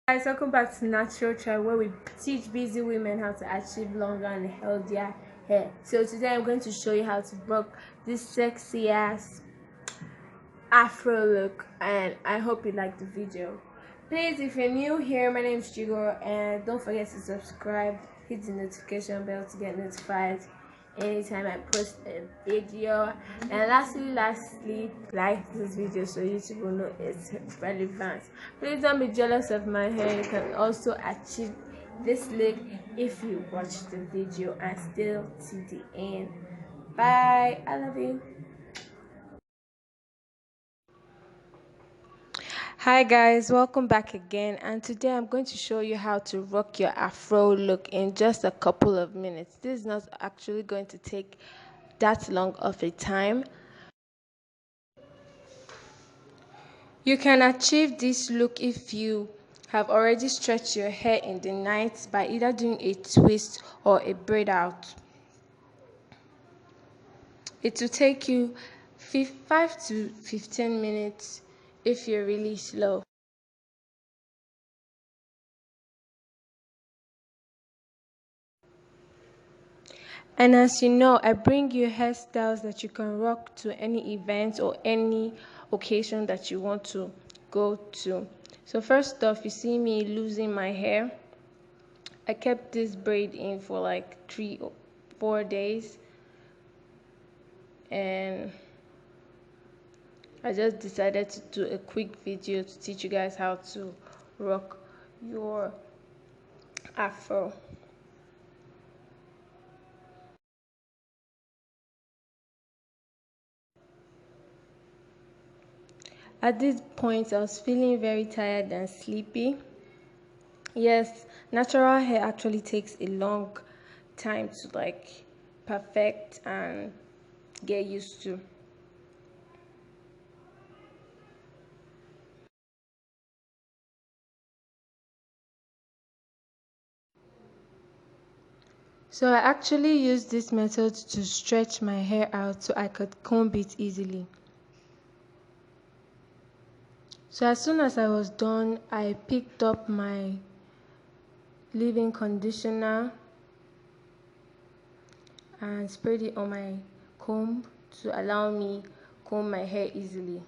Guys, welcome back to Natural Try, where we teach busy women how to achieve longer and healthier hair. So today I'm going to show you how to rock this sexy ass afro look, and I hope you like the video. Please, if you're new here, my name is Jigo, and don't forget to subscribe, hit the notification bell to get notified anytime I post a video. And lastly, like this video so YouTube will know it's relevant. Please don't be jealous of my hair. You can also achieve this look if you watch the video and still to the end. Bye, I love you. Hi guys, welcome back again, and today I'm going to show you how to rock your afro look in just a couple of minutes. This is not actually going to take that long of a time. You can achieve this look if you have already stretched your hair in the night by either doing a twist or a braid out. It will take you 5 to 15 minutes if you're really slow. And as you know, I bring you hairstyles that you can rock to any event or any occasion that you want to go to. So first off, you see me losing my hair. I kept this braid in for like 3 or 4 days, and I just decided to do a quick video to teach you guys how to rock your afro. At this point, I was feeling very tired and sleepy. Yes, natural hair actually takes a long time to like perfect and get used to. So I actually used this method to stretch my hair out so I could comb it easily. So as soon as I was done, I picked up my leave-in conditioner and sprayed it on my comb to allow me comb my hair easily.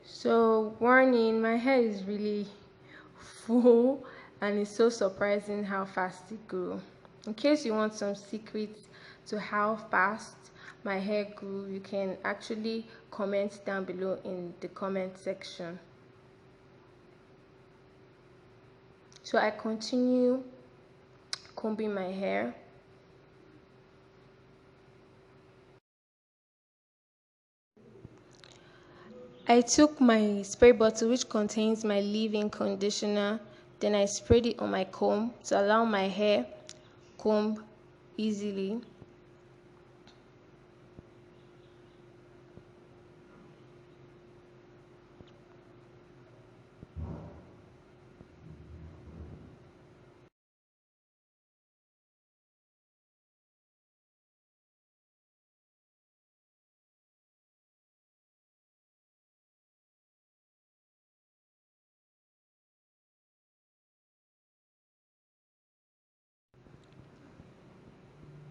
So warning, my hair is really full and it's so surprising how fast it grew. In case you want some secrets to how fast my hair grew, you can actually comment down below in the comment section. So I continue combing my hair. I took my spray bottle which contains my leave-in conditioner, then I sprayed it on my comb to allow my hair comb easily.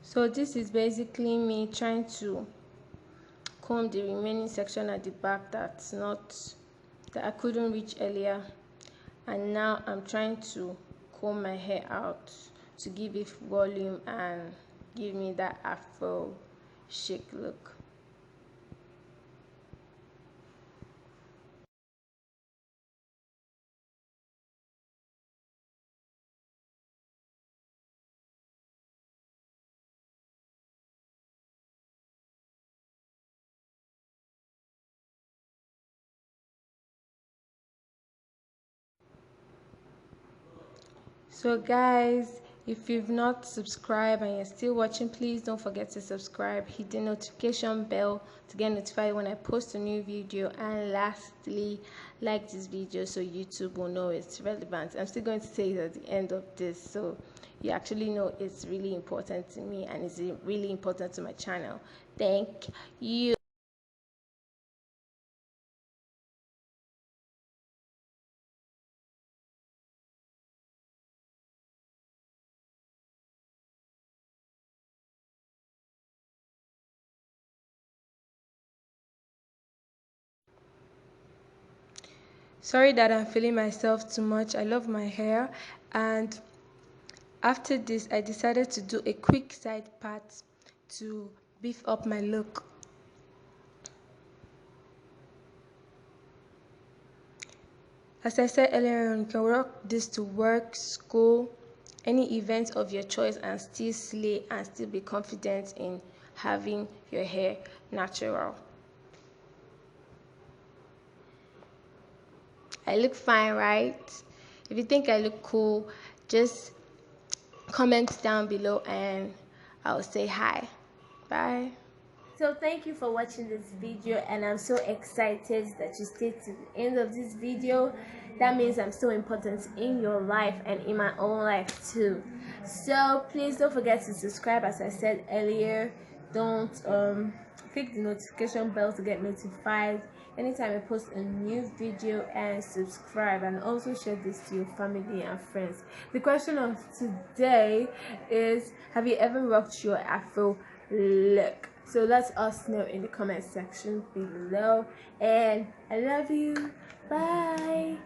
So this is basically me trying to comb the remaining section at the back that I couldn't reach earlier, and now I'm trying to comb my hair out to give it volume and give me that afro chic look. So guys, If you've not subscribed and you're still watching, please don't forget to subscribe, hit the notification bell to get notified when I post a new video, and lastly, like this video so YouTube will know it's relevant. I'm still going to say it at the end of this, so you actually know it's really important to me and it's really important to my channel. Thank you. Sorry that I'm feeling myself too much. I love my hair, and after this I decided to do a quick side part to beef up my look. As I said earlier on, you can rock this to work, school, any event of your choice and still slay and still be confident in having your hair natural. I look fine, right? If you think I look cool, just comment down below and I'll say hi. Bye. So thank you for watching this video, and I'm so excited that you stayed to the end of this video. That means I'm so important in your life and in my own life too. So please don't forget to subscribe. As I said earlier, don't click the notification bell to get notified anytime I post a new video, and subscribe, and also share this to your family and friends. The question of today is, have you ever rocked your Afro look? So let us know in the comment section below, and I love you. Bye.